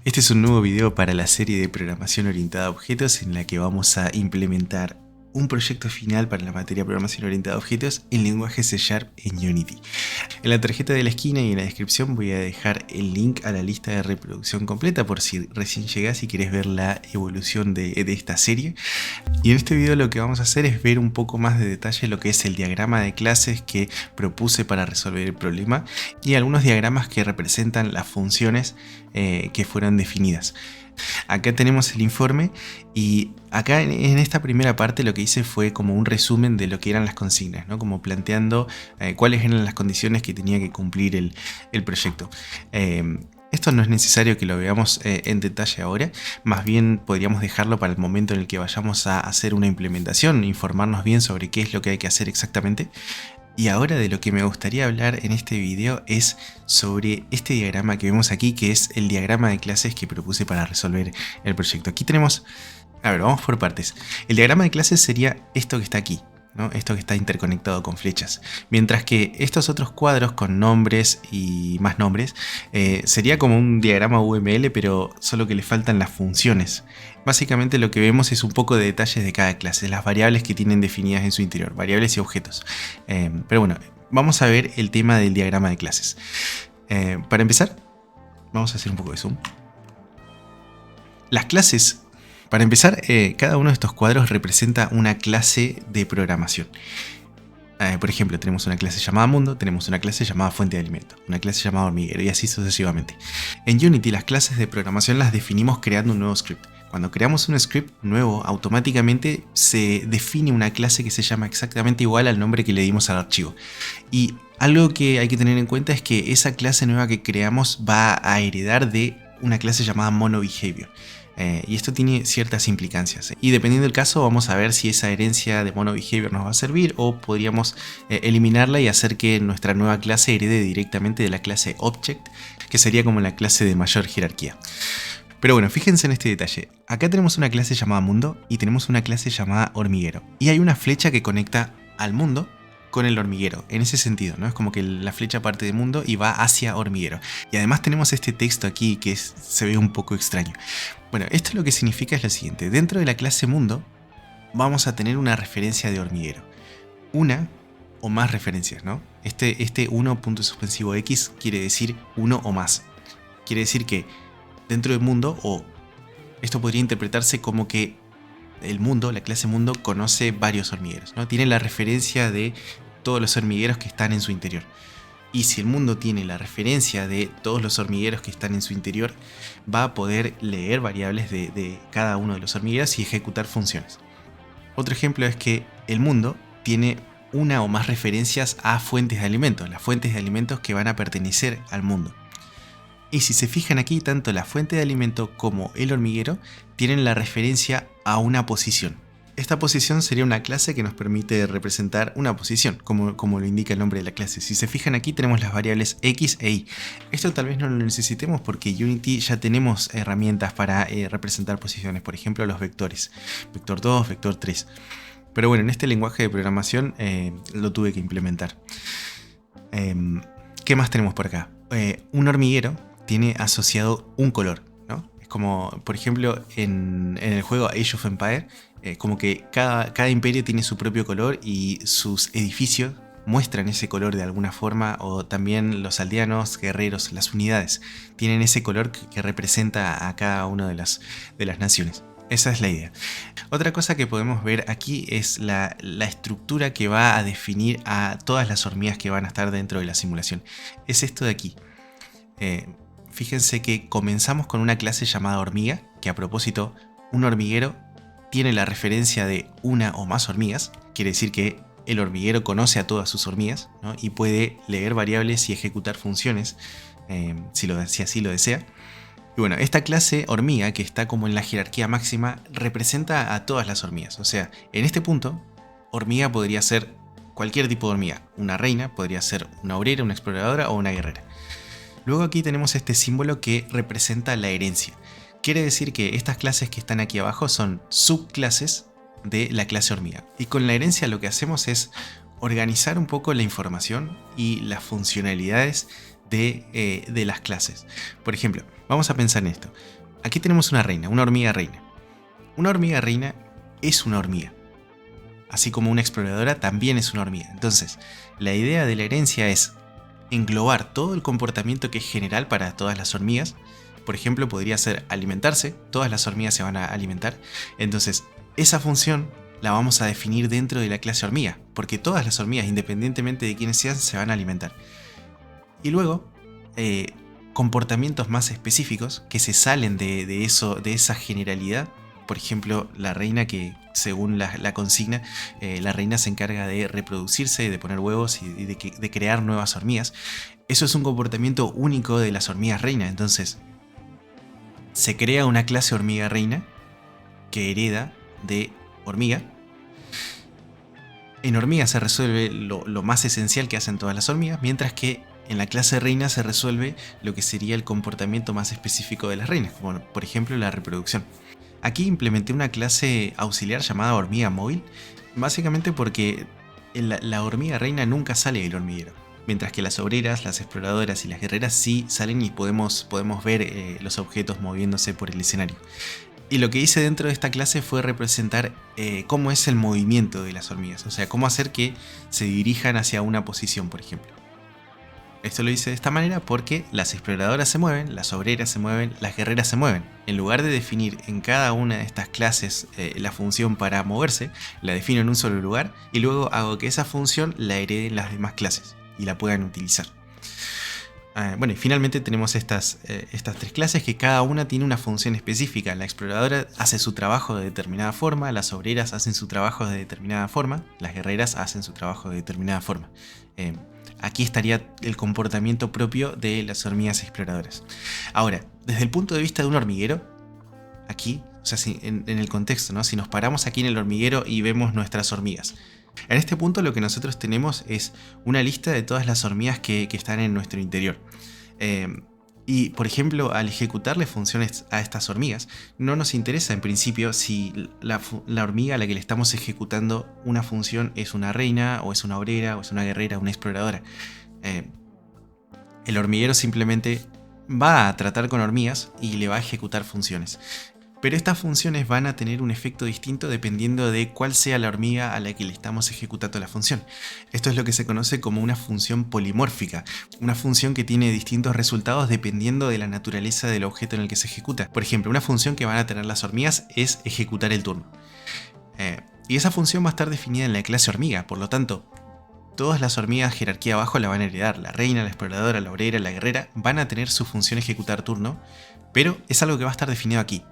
Este es un nuevo video para la serie de programación orientada a objetos en la que vamos a implementar un proyecto final para la materia programación orientada a objetos en lenguaje C# en Unity. En la tarjeta de la esquina y en la descripción voy a dejar el link a la lista de reproducción completa por si recién llegás y querés ver la evolución de esta serie. Y en este video lo que vamos a hacer es ver un poco más de detalle lo que es el diagrama de clases que propuse para resolver el problema y algunos diagramas que representan las funciones que fueron definidas. Acá tenemos el informe y acá en esta primera parte lo que hice fue como un resumen de lo que eran las consignas, ¿no? Como planteando cuáles eran las condiciones que tenía que cumplir el proyecto. Esto no es necesario que lo veamos en detalle ahora, más bien podríamos dejarlo para el momento en el que vayamos a hacer una implementación, informarnos bien sobre qué es lo que hay que hacer exactamente. Y ahora de lo que me gustaría hablar en este video es sobre este diagrama que vemos aquí, que es el diagrama de clases que propuse para resolver el proyecto. Aquí tenemos, a ver, vamos por partes. El diagrama de clases sería esto que está aquí, ¿no? Esto que está interconectado con flechas. Mientras que estos otros cuadros con nombres y más nombres sería como un diagrama UML, pero solo que le faltan las funciones. Básicamente lo que vemos es un poco de detalles de cada clase, las variables que tienen definidas en su interior, variables y objetos. Pero bueno, vamos a ver el tema del diagrama de clases. Para empezar, vamos a hacer un poco de zoom. Las clases, para empezar, cada uno de estos cuadros representa una clase de programación. Por ejemplo, tenemos una clase llamada mundo, tenemos una clase llamada fuente de alimento, una clase llamada hormiguero y así sucesivamente. En Unity las clases de programación las definimos creando un nuevo script. Cuando creamos un script nuevo, automáticamente se define una clase que se llama exactamente igual al nombre que le dimos al archivo. Y algo que hay que tener en cuenta es que esa clase nueva que creamos va a heredar de una clase llamada monoBehavior. Y esto tiene ciertas implicancias. Y dependiendo del caso vamos a ver si esa herencia de monoBehavior nos va a servir o podríamos eliminarla y hacer que nuestra nueva clase herede directamente de la clase Object, que sería como la clase de mayor jerarquía. Pero bueno, fíjense en este detalle. Acá tenemos una clase llamada mundo y tenemos una clase llamada hormiguero. Y hay una flecha que conecta al mundo con el hormiguero, en ese sentido, ¿no? Es como que la flecha parte de mundo y va hacia hormiguero. Y además tenemos este texto aquí que se ve un poco extraño. Bueno, esto lo que significa es lo siguiente. Dentro de la clase mundo vamos a tener una referencia de hormiguero. Una o más referencias, ¿no? Este 1 punto suspensivo X quiere decir uno o más. Quiere decir que dentro del mundo, o esto podría interpretarse como que el mundo, la clase mundo, conoce varios hormigueros, ¿no? Tiene la referencia de todos los hormigueros que están en su interior. Y si el mundo tiene la referencia de todos los hormigueros que están en su interior, va a poder leer variables de cada uno de los hormigueros y ejecutar funciones. Otro ejemplo es que el mundo tiene una o más referencias a fuentes de alimentos, las fuentes de alimentos que van a pertenecer al mundo. Y si se fijan aquí, tanto la fuente de alimento como el hormiguero tienen la referencia a una posición. Esta posición sería una clase que nos permite representar una posición, como lo indica el nombre de la clase. Si se fijan aquí tenemos las variables X e Y. Esto tal vez no lo necesitemos porque en Unity ya tenemos herramientas para representar posiciones, por ejemplo los vectores, vector 2, vector 3. Pero bueno, en este lenguaje de programación lo tuve que implementar. ¿Qué más tenemos por acá? Un hormiguero tiene asociado un color, ¿no? Es como, por ejemplo, en el juego Age of Empires, como que cada imperio tiene su propio color y sus edificios muestran ese color de alguna forma, o también los aldeanos, guerreros, las unidades, tienen ese color que representa a cada una de las naciones. Esa es la idea. Otra cosa que podemos ver aquí es la estructura que va a definir a todas las hormigas que van a estar dentro de la simulación. Es esto de aquí. Fíjense que comenzamos con una clase llamada hormiga, que a propósito, un hormiguero tiene la referencia de una o más hormigas, quiere decir que el hormiguero conoce a todas sus hormigas, ¿no? Y puede leer variables y ejecutar funciones si así lo desea. Y bueno, esta clase hormiga, que está como en la jerarquía máxima, representa a todas las hormigas. O sea, en este punto, hormiga podría ser cualquier tipo de hormiga. Una reina podría ser una obrera, una exploradora o una guerrera. Luego aquí tenemos este símbolo que representa la herencia. Quiere decir que estas clases que están aquí abajo son subclases de la clase hormiga. Y con la herencia lo que hacemos es organizar un poco la información y las funcionalidades de las clases. Por ejemplo, Vamos a pensar en esto. Aquí tenemos una reina, una hormiga reina. Una hormiga reina es una hormiga. Así como una exploradora también es una hormiga. Entonces, la idea de la herencia es englobar todo el comportamiento que es general para todas las hormigas. Por ejemplo, podría ser alimentarse. Todas las hormigas se van a alimentar. Entonces, esa función la vamos a definir dentro de la clase hormiga, porque todas las hormigas, independientemente de quiénes sean, se van a alimentar. Y luego, comportamientos más específicos que se salen de esa generalidad. Por ejemplo, la reina, que según la consigna, la reina se encarga de reproducirse, de poner huevos y de crear nuevas hormigas. Eso es un comportamiento único de las hormigas reina. Entonces, se crea una clase hormiga reina que hereda de hormiga. En hormiga se resuelve lo más esencial que hacen todas las hormigas, mientras que en la clase reina se resuelve lo que sería el comportamiento más específico de las reinas, como por ejemplo la reproducción. Aquí implementé una clase auxiliar llamada hormiga móvil, básicamente porque la hormiga reina nunca sale del hormiguero, mientras que las obreras, las exploradoras y las guerreras sí salen y podemos ver los objetos moviéndose por el escenario. Y lo que hice dentro de esta clase fue representar cómo es el movimiento de las hormigas, o sea, cómo hacer que se dirijan hacia una posición, por ejemplo. Esto lo hice de esta manera porque las exploradoras se mueven, las obreras se mueven, las guerreras se mueven. En lugar de definir en cada una de estas clases la función para moverse, la defino en un solo lugar y luego hago que esa función la hereden las demás clases y la puedan utilizar. Bueno, y finalmente tenemos estas tres clases que cada una tiene una función específica. La exploradora hace su trabajo de determinada forma, las obreras hacen su trabajo de determinada forma, las guerreras hacen su trabajo de determinada forma. Aquí estaría el comportamiento propio de las hormigas exploradoras. Ahora, desde el punto de vista de un hormiguero, aquí, o sea, en el contexto, ¿no? Si nos paramos aquí en el hormiguero y vemos nuestras hormigas. En este punto lo que nosotros tenemos es una lista de todas las hormigas que están en nuestro interior. Y por ejemplo, al ejecutarle funciones a estas hormigas, no nos interesa en principio si la hormiga a la que le estamos ejecutando una función es una reina, o es una obrera, o es una guerrera, una exploradora. El hormiguero simplemente va a tratar con hormigas y le va a ejecutar funciones. Pero estas funciones van a tener un efecto distinto dependiendo de cuál sea la hormiga a la que le estamos ejecutando la función. Esto es lo que se conoce como una función polimórfica, una función que tiene distintos resultados dependiendo de la naturaleza del objeto en el que se ejecuta. Por ejemplo, una función que van a tener las hormigas es ejecutar el turno. Y esa función va a estar definida en la clase hormiga, por lo tanto, todas las hormigas jerarquía abajo la van a heredar. La reina, la exploradora, la obrera, la guerrera van a tener su función ejecutar turno, pero es algo que va a estar definido aquí.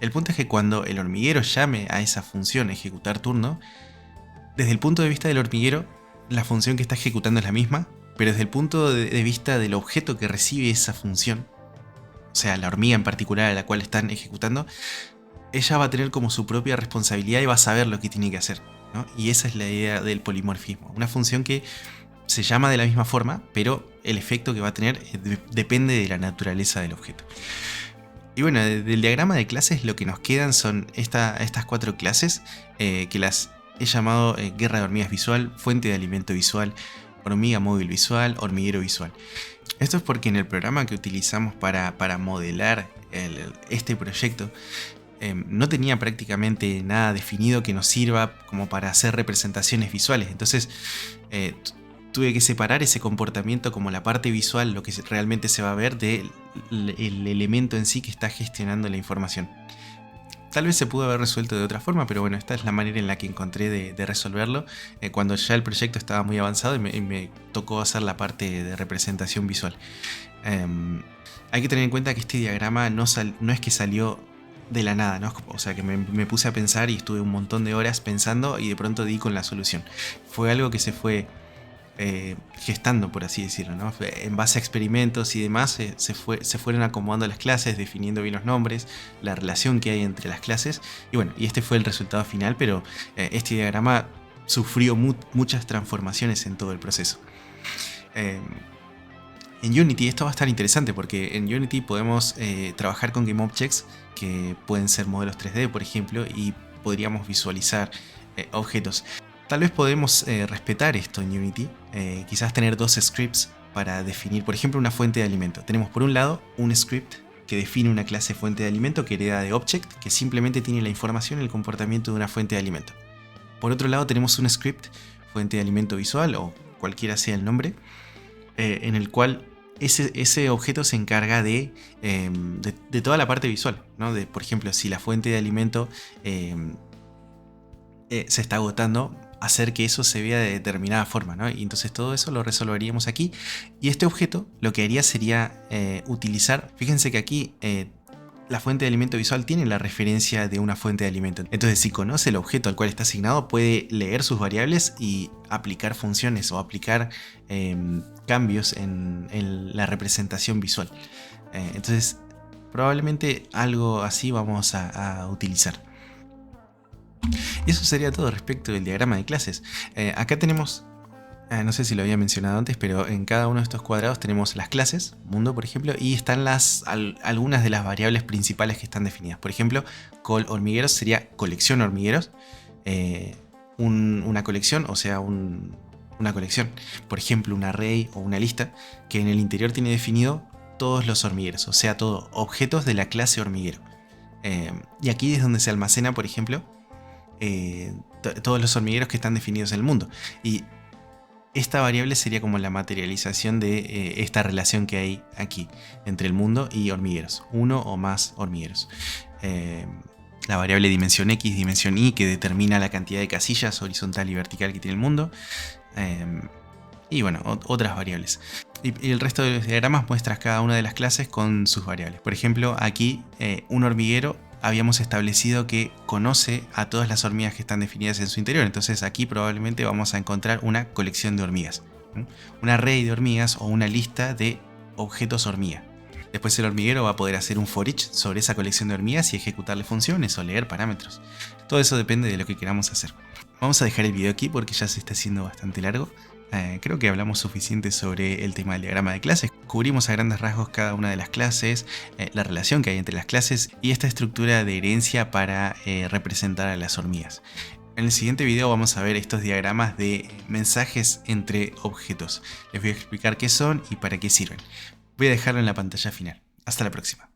El punto es que cuando el hormiguero llame a esa función ejecutar turno, desde el punto de vista del hormiguero, la función que está ejecutando es la misma, pero desde el punto de vista del objeto que recibe esa función, o sea, la hormiga en particular a la cual están ejecutando, ella va a tener como su propia responsabilidad y va a saber lo que tiene que hacer, ¿no? Y esa es la idea del polimorfismo, una función que se llama de la misma forma, pero el efecto que va a tener depende de la naturaleza del objeto. Y bueno, del diagrama de clases lo que nos quedan son estas 4 clases que las he llamado guerra de hormigas visual, fuente de alimento visual, hormiga móvil visual, hormiguero visual. Esto es porque en el programa que utilizamos para modelar este proyecto no tenía prácticamente nada definido que nos sirva como para hacer representaciones visuales. Entonces tuve que separar ese comportamiento como la parte visual, lo que realmente se va a ver, del elemento en sí que está gestionando la información. Tal vez se pudo haber resuelto de otra forma, pero bueno, esta es la manera en la que encontré de resolverlo cuando ya el proyecto estaba muy avanzado y me tocó hacer la parte de representación visual. Hay que tener en cuenta que este diagrama no es que salió de la nada, ¿no? O sea que me puse a pensar y estuve un montón de horas pensando y de pronto di con la solución. Fue algo que se fue gestando, por así decirlo, ¿no? En base a experimentos y demás se fueron acomodando las clases, definiendo bien los nombres, la relación que hay entre las clases y bueno, y este fue el resultado final, pero este diagrama sufrió muchas transformaciones en todo el proceso. En Unity esto va a estar interesante porque en Unity podemos trabajar con GameObjects que pueden ser modelos 3D, por ejemplo, y podríamos visualizar objetos. Tal vez podemos respetar esto en Unity, quizás tener 2 scripts para definir, por ejemplo, una fuente de alimento. Tenemos por un lado un script que define una clase fuente de alimento que hereda de object, que simplemente tiene la información y el comportamiento de una fuente de alimento. Por otro lado tenemos un script, fuente de alimento visual o cualquiera sea el nombre, en el cual ese objeto se encarga de toda la parte visual, ¿no? Por ejemplo, si la fuente de alimento se está agotando, hacer que eso se vea de determinada forma, ¿no? Y entonces todo eso lo resolveríamos aquí. Y este objeto lo que haría sería utilizar, fíjense que aquí la fuente de alimento visual tiene la referencia de una fuente de alimento. Entonces, si conoce el objeto al cual está asignado, puede leer sus variables y aplicar funciones o aplicar cambios en la representación visual. Entonces, probablemente algo así vamos a utilizar. Y eso sería todo respecto del diagrama de clases. Acá tenemos, no sé si lo había mencionado antes, pero en cada uno de estos cuadrados tenemos las clases, mundo por ejemplo, y están algunas de las variables principales que están definidas. Por ejemplo, col hormigueros sería colección hormigueros, una colección, o sea, una colección, por ejemplo, un array o una lista, que en el interior tiene definido todos los hormigueros, o sea, todos objetos de la clase hormiguero. Y aquí es donde se almacena, por ejemplo, todos los hormigueros que están definidos en el mundo. Y esta variable sería como la materialización de esta relación que hay aquí entre el mundo y hormigueros, uno o más hormigueros. La variable dimensión X, dimensión Y, que determina la cantidad de casillas horizontal y vertical que tiene el mundo. Y bueno, otras variables. Y el resto de los diagramas muestras cada una de las clases con sus variables. Por ejemplo, aquí un hormiguero habíamos establecido que conoce a todas las hormigas que están definidas en su interior. Entonces aquí probablemente vamos a encontrar una colección de hormigas, un array de hormigas o una lista de objetos hormiga. Después el hormiguero va a poder hacer un for each sobre esa colección de hormigas y ejecutarle funciones o leer parámetros. Todo eso depende de lo que queramos hacer. Vamos a dejar el video aquí porque ya se está haciendo bastante largo. Creo que hablamos suficiente sobre el tema del diagrama de clases. Cubrimos a grandes rasgos cada una de las clases, la relación que hay entre las clases y esta estructura de herencia para representar a las hormigas. En el siguiente video vamos a ver estos diagramas de mensajes entre objetos. Les voy a explicar qué son y para qué sirven. Voy a dejarlo en la pantalla final. Hasta la próxima.